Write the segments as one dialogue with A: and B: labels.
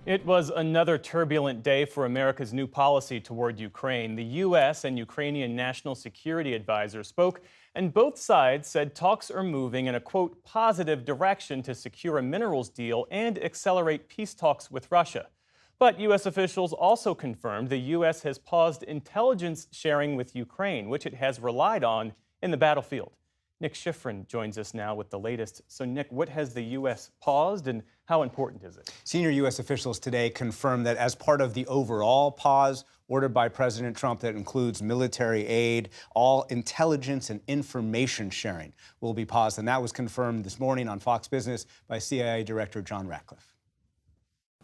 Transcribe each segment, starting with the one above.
A: It was another turbulent day for America's new policy toward Ukraine. The U.S. and Ukrainian National Security Advisor spoke, and both sides said talks are moving in a, quote, positive direction to secure a minerals deal and accelerate peace talks with Russia. But U.S. officials also confirmed the U.S. has paused intelligence sharing with Ukraine, which it has relied on in the battlefield. Nick Schifrin joins us now with the latest. So, Nick, what has the U.S. paused and how important is it?
B: Senior U.S. officials today confirmed that as part of the overall pause ordered by President Trump that includes military aid, all intelligence and information sharing will be paused. And that was confirmed this morning on Fox Business by CIA Director John Ratcliffe.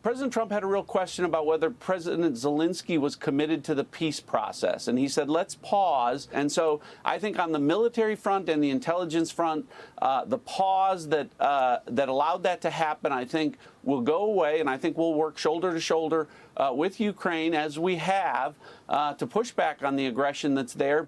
C: President Trump had a real question about whether President Zelensky was committed to the peace process. And he said, let's pause. And so I think on the military front and the intelligence front, the pause that allowed that to happen, I think will go away. And I think we'll work shoulder to shoulder with Ukraine, as we have, to push back on the aggression that's there.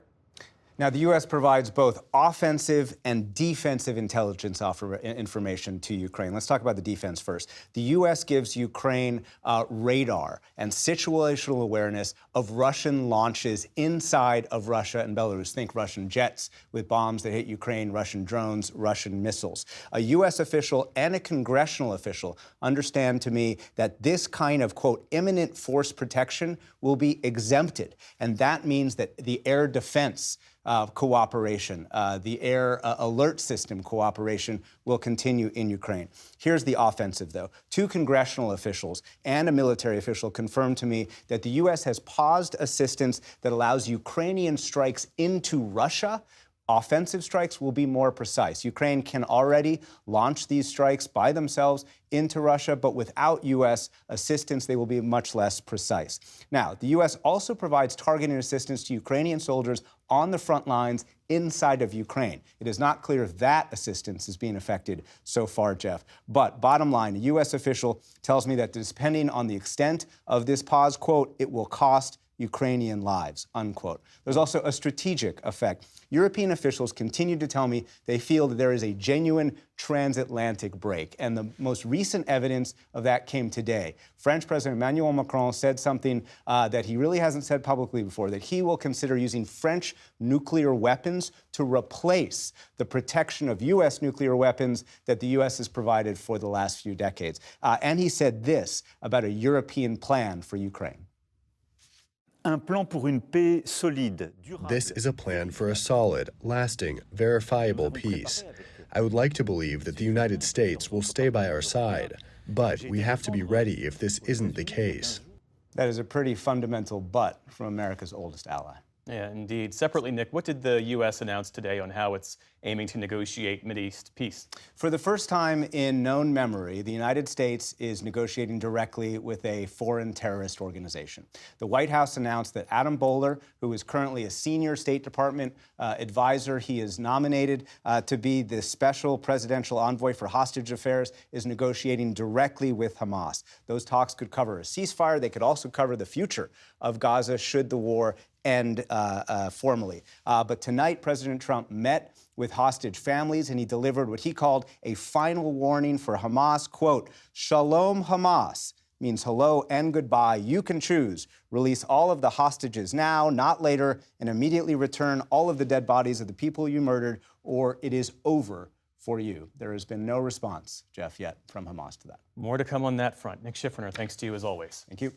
B: Now, the U.S. provides both offensive and defensive intelligence information to Ukraine. Let's talk about the defense first. The U.S. gives Ukraine radar and situational awareness of Russian launches inside of Russia and Belarus. Think Russian jets with bombs that hit Ukraine, Russian drones, Russian missiles. A U.S. official and a congressional official understand to me that this kind of, quote, imminent force protection will be exempted. And that means that the air defense cooperation, the air alert system cooperation will continue in Ukraine. Here's the offensive, though. Two congressional officials and a military official confirmed to me that the U.S. has paused assistance that allows Ukrainian strikes into Russia. Offensive strikes will be more precise. Ukraine can already launch these strikes by themselves into Russia, but without U.S. assistance, they will be much less precise. Now, the U.S. also provides targeted assistance to Ukrainian soldiers on the front lines inside of Ukraine. It is not clear if that assistance is being affected so far, Jeff. But bottom line, a U.S. official tells me that depending on the extent of this pause, quote, it will cost Ukrainian lives, unquote. There's also a strategic effect. European officials continue to tell me they feel that there is a genuine transatlantic break, and the most recent evidence of that came today. French President Emmanuel Macron said something that he really hasn't said publicly before, that he will consider using French nuclear weapons to replace the protection of U.S. nuclear weapons that the U.S. has provided for the last few decades. And he said this about a European plan for Ukraine.
D: This is a plan for a solid, lasting, verifiable peace. I would like to believe that the United States will stay by our side, but we have to be ready if this isn't the case.
B: That is a pretty fundamental but from America's oldest ally.
A: Yeah, indeed. Separately, Nick, what did the U.S. announce today on how it's aiming to negotiate Mideast peace?
B: For the first time in known memory, the United States is negotiating directly with a foreign terrorist organization. The White House announced that Adam Boehler, who is currently a senior State Department advisor, he is nominated to be the special presidential envoy for hostage affairs, is negotiating directly with Hamas. Those talks could cover a ceasefire. They could also cover the future of Gaza should the war end formally. But tonight, President Trump met with hostage families, and he delivered what he called a final warning for Hamas. Quote, Shalom Hamas means hello and goodbye. You can choose. Release all of the hostages now, not later, and immediately return all of the dead bodies of the people you murdered, or it is over for you. There has been no response, Jeff, yet from Hamas to that.
A: More to come on that front. Nick Schifrin, thanks to you as always.
B: Thank you.